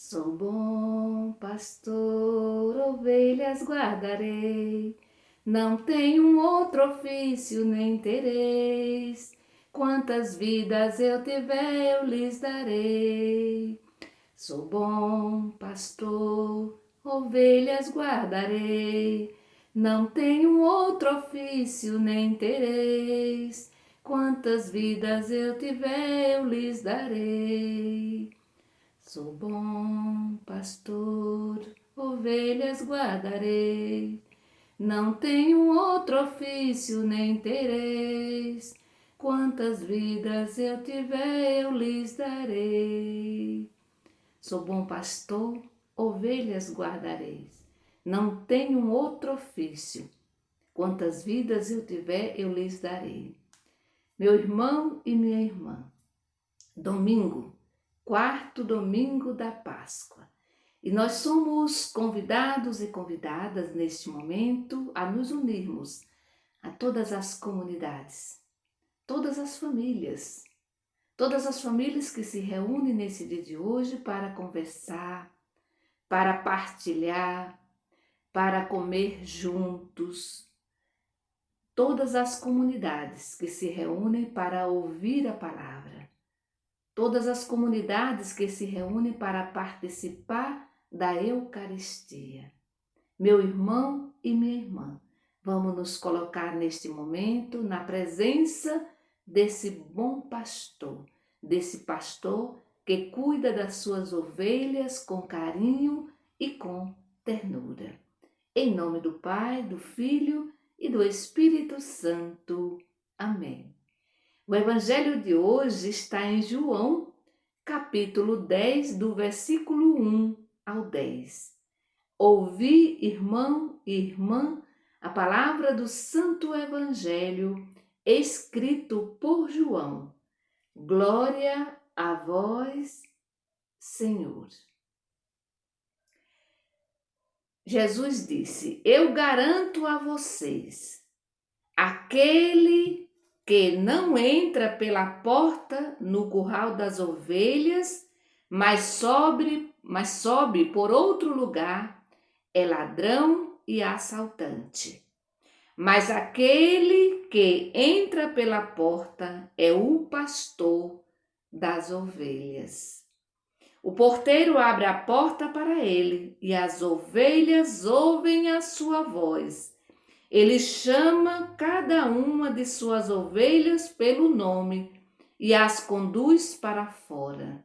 Sou bom pastor, ovelhas guardarei, não tenho outro ofício nem tereis. Quantas vidas eu tiver, eu lhes darei. Sou bom pastor, ovelhas guardarei, não tenho outro ofício nem tereis. Quantas vidas eu tiver, eu lhes darei. Sou bom pastor, ovelhas guardarei, não tenho outro ofício nem tereis. Quantas vidas eu tiver, eu lhes darei. Sou bom pastor, ovelhas guardareis, não tenho outro ofício. Quantas vidas eu tiver, eu lhes darei. Meu irmão e minha irmã, domingo, quarto domingo da Páscoa. E nós somos convidados e convidadas neste momento a nos unirmos a todas as comunidades, todas as famílias que se reúnem nesse dia de hoje para conversar, para partilhar, para comer juntos. Todas as comunidades que se reúnem para ouvir a palavra. Todas as comunidades que se reúnem para participar da Eucaristia. Meu irmão e minha irmã, vamos nos colocar neste momento na presença desse bom pastor, desse pastor que cuida das suas ovelhas com carinho e com ternura. Em nome do Pai, do Filho e do Espírito Santo. Amém. O evangelho de hoje está em João, capítulo 10, do versículo 1 ao 10. Ouvi, irmão e irmã, a palavra do Santo Evangelho, escrito por João. Glória a vós, Senhor. Jesus disse: Eu garanto a vocês, aquele que não entra pela porta no curral das ovelhas, mas sobe por outro lugar, é ladrão e assaltante. Mas aquele que entra pela porta é o pastor das ovelhas. O porteiro abre a porta para ele e as ovelhas ouvem a sua voz. Ele chama cada uma de suas ovelhas pelo nome e as conduz para fora.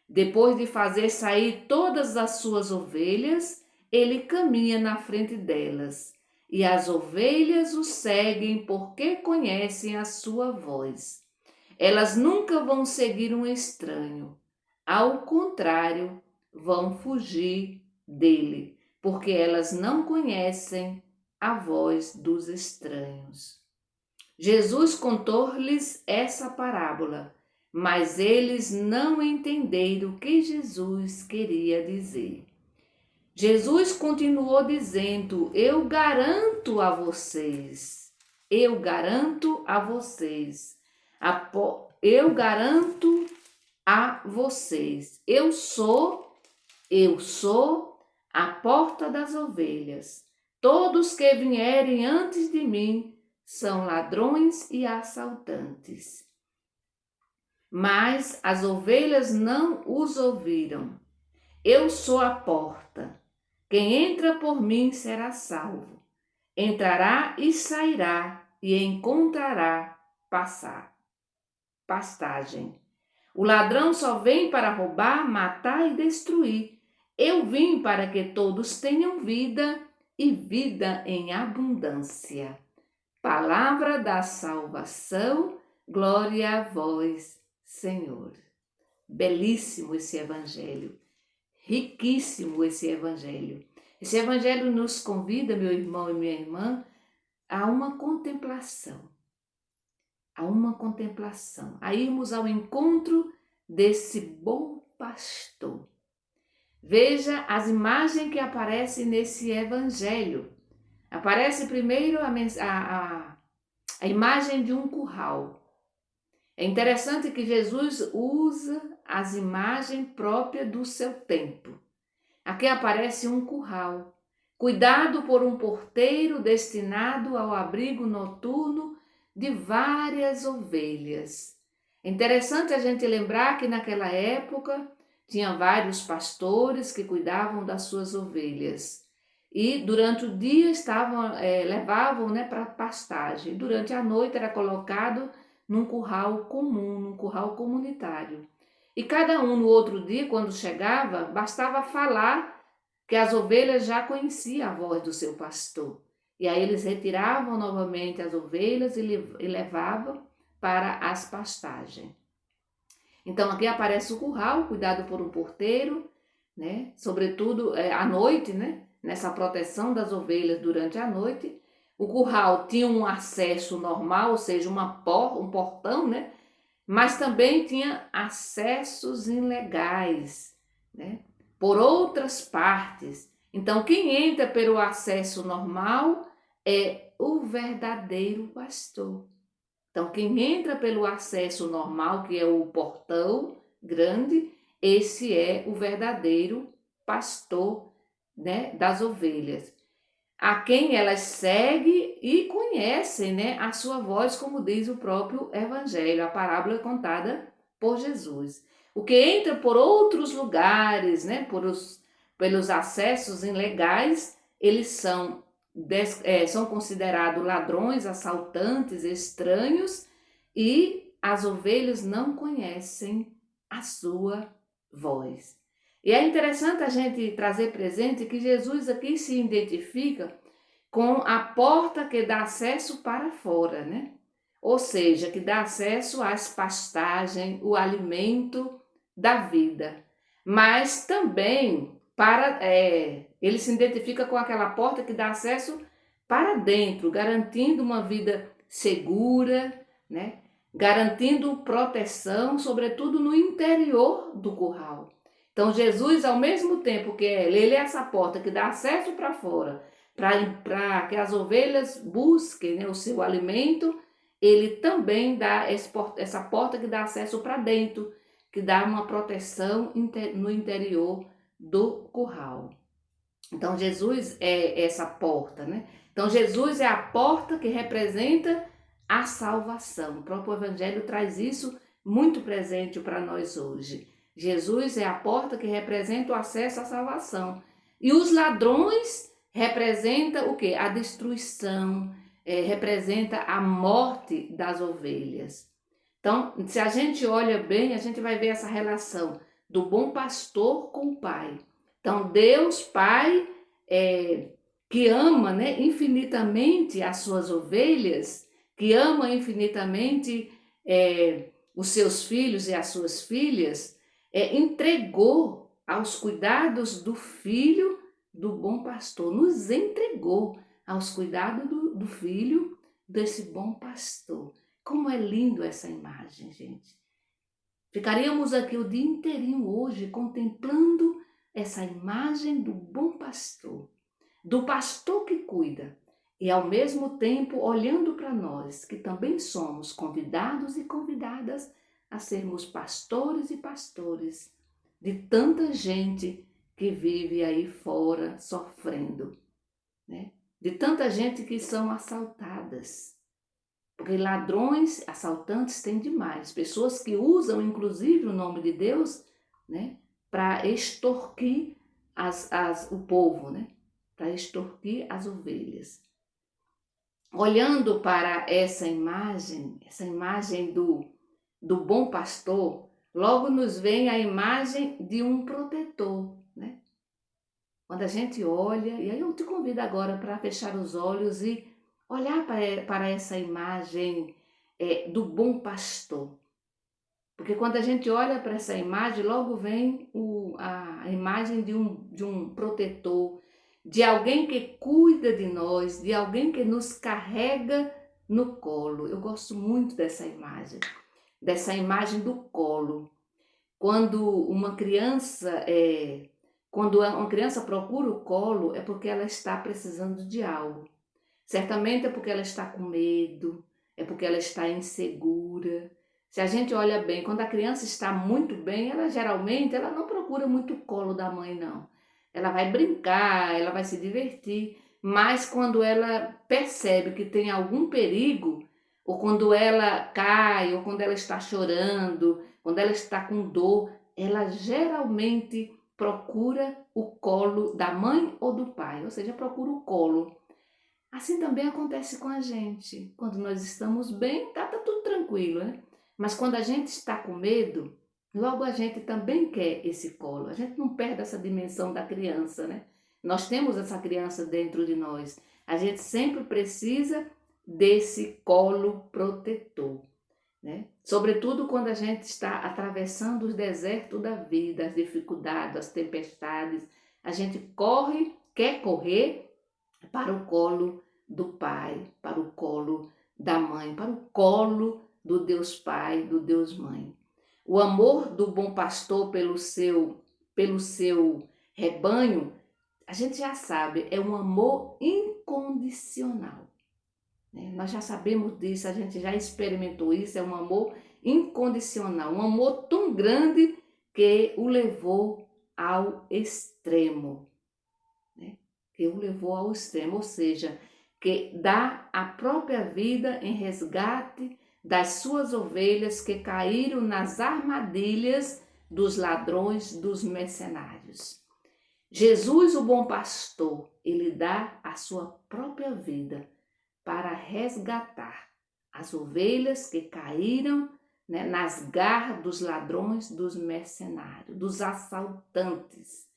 Depois de fazer sair todas as suas ovelhas, ele caminha na frente delas, e as ovelhas o seguem porque conhecem a sua voz. Elas nunca vão seguir um estranho. Ao contrário, vão fugir dele, porque elas não conhecem a voz dos estranhos. Jesus contou-lhes essa parábola, mas eles não entenderam o que Jesus queria dizer. Jesus continuou dizendo: Eu garanto a vocês, eu garanto a vocês, eu garanto a vocês, eu sou a porta das ovelhas. Todos que vierem antes de mim são ladrões e assaltantes. Mas as ovelhas não os ouviram. Eu sou a porta. Quem entra por mim será salvo. Entrará e sairá e encontrará pastagem. O ladrão só vem para roubar, matar e destruir. Eu vim para que todos tenham vida e vida em abundância. Palavra da salvação, glória a vós, Senhor. Belíssimo esse evangelho, riquíssimo esse evangelho. Esse evangelho nos convida, meu irmão e minha irmã, a uma contemplação, a irmos ao encontro desse bom pastor. Veja as imagens que aparecem nesse evangelho. Aparece primeiro a imagem de um curral. É interessante que Jesus usa as imagens próprias do seu tempo. Aqui aparece um curral, cuidado por um porteiro destinado ao abrigo noturno de várias ovelhas. É interessante a gente lembrar que naquela época tinha vários pastores que cuidavam das suas ovelhas. E durante o dia levavam, né, para pastagem. Durante a noite era colocado num curral comum, num curral comunitário. E cada um no outro dia, quando chegava, bastava falar que as ovelhas já conheciam a voz do seu pastor. E aí eles retiravam novamente as ovelhas e levavam para as pastagens. Então aqui aparece o curral, cuidado por um porteiro, né? Sobretudo à noite, né? Nessa proteção das ovelhas durante a noite. O curral tinha um acesso normal, ou seja, um portão, né? Mas também tinha acessos ilegais, né? Por outras partes. Então, quem entra pelo acesso normal é o verdadeiro pastor. Então, quem entra pelo acesso normal, que é o portão grande, esse é o verdadeiro pastor, né, das ovelhas, a quem elas seguem e conhecem, né, a sua voz, como diz o próprio Evangelho, a parábola contada por Jesus. O que entra por outros lugares, né, pelos acessos ilegais, eles são considerados ladrões, assaltantes, estranhos, e as ovelhas não conhecem a sua voz. E é interessante a gente trazer presente que Jesus aqui se identifica com a porta que dá acesso para fora, né? Ou seja, que dá acesso às pastagens, o alimento da vida. Mas também ele se identifica com aquela porta que dá acesso para dentro, garantindo uma vida segura, né? Garantindo proteção, sobretudo no interior do curral. Então Jesus, ao mesmo tempo que ele é essa porta que dá acesso para fora, para que as ovelhas busquem, né, o seu alimento, ele também dá essa porta que dá acesso para dentro, que dá uma proteção no interior do curral. Então Jesus é essa porta, né? Então Jesus é a porta que representa a salvação. O próprio Evangelho traz isso muito presente para nós hoje. Jesus é a porta que representa o acesso à salvação. E os ladrões representam o quê? A destruição, representa a morte das ovelhas. Então, se a gente olha bem, a gente vai ver essa relação do bom pastor com o Pai. Então, Deus Pai, que ama, né, infinitamente as suas ovelhas, que ama infinitamente os seus filhos e as suas filhas, entregou aos cuidados do Filho do bom pastor, nos entregou aos cuidados do Filho desse bom pastor. Como é lindo essa imagem, gente. Ficaríamos aqui o dia inteirinho hoje contemplando essa imagem do bom pastor, do pastor que cuida, e ao mesmo tempo olhando para nós, que também somos convidados e convidadas a sermos pastores e pastores de tanta gente que vive aí fora sofrendo, né? De tanta gente que são assaltadas. Porque ladrões, assaltantes tem demais. Pessoas que usam, inclusive, o nome de Deus, né, para extorquir o povo, né, para extorquir as ovelhas. Olhando para essa imagem do bom pastor, logo nos vem a imagem de um protetor, né? Quando a gente olha, e aí eu te convido agora para fechar os olhos e olhar para essa imagem do bom pastor. Porque quando a gente olha para essa imagem, logo vem a imagem de um protetor, de alguém que cuida de nós, de alguém que nos carrega no colo. Eu gosto muito dessa imagem do colo. Quando uma criança procura o colo, é porque ela está precisando de algo. Certamente é porque ela está com medo, é porque ela está insegura, Se a gente olha bem, quando a criança está muito bem, ela geralmente ela não procura muito o colo da mãe, não. Ela vai brincar, ela vai se divertir, mas quando ela percebe que tem algum perigo, ou quando ela cai, ou quando ela está chorando, quando ela está com dor, ela geralmente procura o colo da mãe ou do pai, ou seja, procura o colo. Assim também acontece com a gente. Quando nós estamos bem, tá tudo tranquilo, né? Mas quando a gente está com medo, logo a gente também quer esse colo. A gente não perde essa dimensão da criança, né? Nós temos essa criança dentro de nós. A gente sempre precisa desse colo protetor, né? Sobretudo quando a gente está atravessando os desertos da vida, as dificuldades, as tempestades, a gente corre, quer correr para o colo do pai, para o colo da mãe, para o colo do Deus Pai, do Deus Mãe. O amor do bom pastor pelo seu rebanho, a gente já sabe, é um amor incondicional, né? Nós já sabemos disso, a gente já experimentou isso, é um amor incondicional, um amor tão grande que o levou ao extremo, né? Que o levou ao extremo, ou seja, que dá a própria vida em resgate das suas ovelhas que caíram nas armadilhas dos ladrões, dos mercenários. Jesus, o bom pastor, ele dá a sua própria vida para resgatar as ovelhas que caíram, né, nas garras dos ladrões, dos mercenários, dos assaltantes.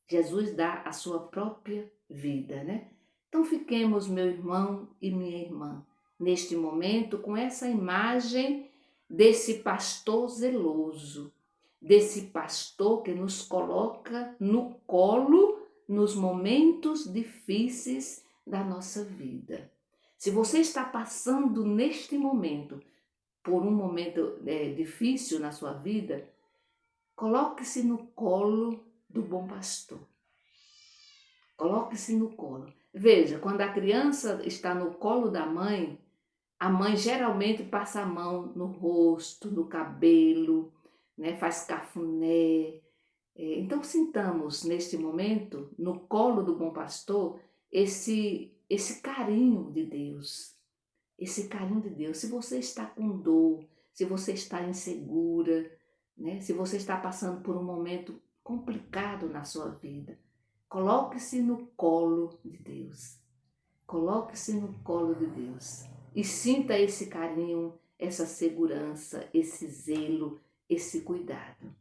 Jesus dá a sua própria vida, né? Então fiquemos, meu irmão e minha irmã, neste momento com essa imagem desse pastor zeloso, desse pastor que nos coloca no colo nos momentos difíceis da nossa vida. Se você está passando neste momento por um momento difícil na sua vida, coloque-se no colo do bom pastor. Coloque-se no colo. Veja, quando a criança está no colo da mãe, a mãe geralmente passa a mão no rosto, no cabelo, né? Faz cafuné. Então sintamos neste momento, no colo do bom pastor, esse carinho de Deus. Esse carinho de Deus. Se você está com dor, se você está insegura, né? Se você está passando por um momento complicado na sua vida, coloque-se no colo de Deus. Coloque-se no colo de Deus e sinta esse carinho, essa segurança, esse zelo, esse cuidado.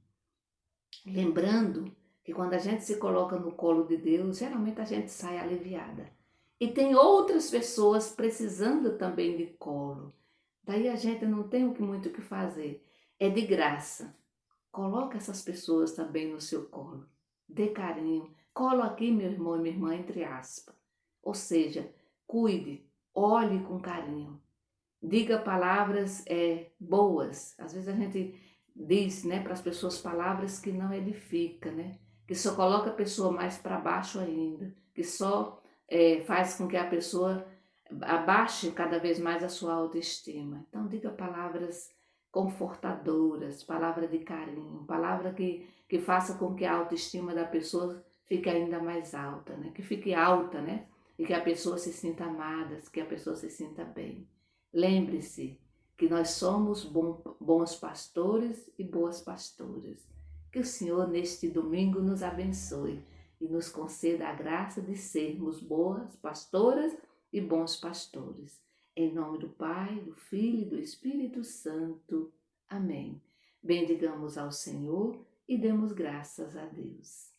Lembrando que quando a gente se coloca no colo de Deus, geralmente a gente sai aliviada. E tem outras pessoas precisando também de colo. Daí a gente não tem muito o que fazer. É de graça. Coloque essas pessoas também no seu colo. Dê carinho. Colo aqui, meu irmão e minha irmã, entre aspas. Ou seja, cuide, olhe com carinho. Diga palavras boas. Às vezes a gente diz, né, para as pessoas palavras que não edificam, né? Que só coloca a pessoa mais para baixo ainda. Que só faz com que a pessoa abaixe cada vez mais a sua autoestima. Então diga palavras confortadoras, palavra de carinho, palavra que faça com que a autoestima da pessoa fique ainda mais alta, né? Que fique alta, né? E que a pessoa se sinta amada, que a pessoa se sinta bem. Lembre-se que nós somos bons pastores e boas pastoras. Que o Senhor neste domingo nos abençoe e nos conceda a graça de sermos boas pastoras e bons pastores. Em nome do Pai, do Filho e do Espírito Santo. Amém. Bendigamos ao Senhor e demos graças a Deus.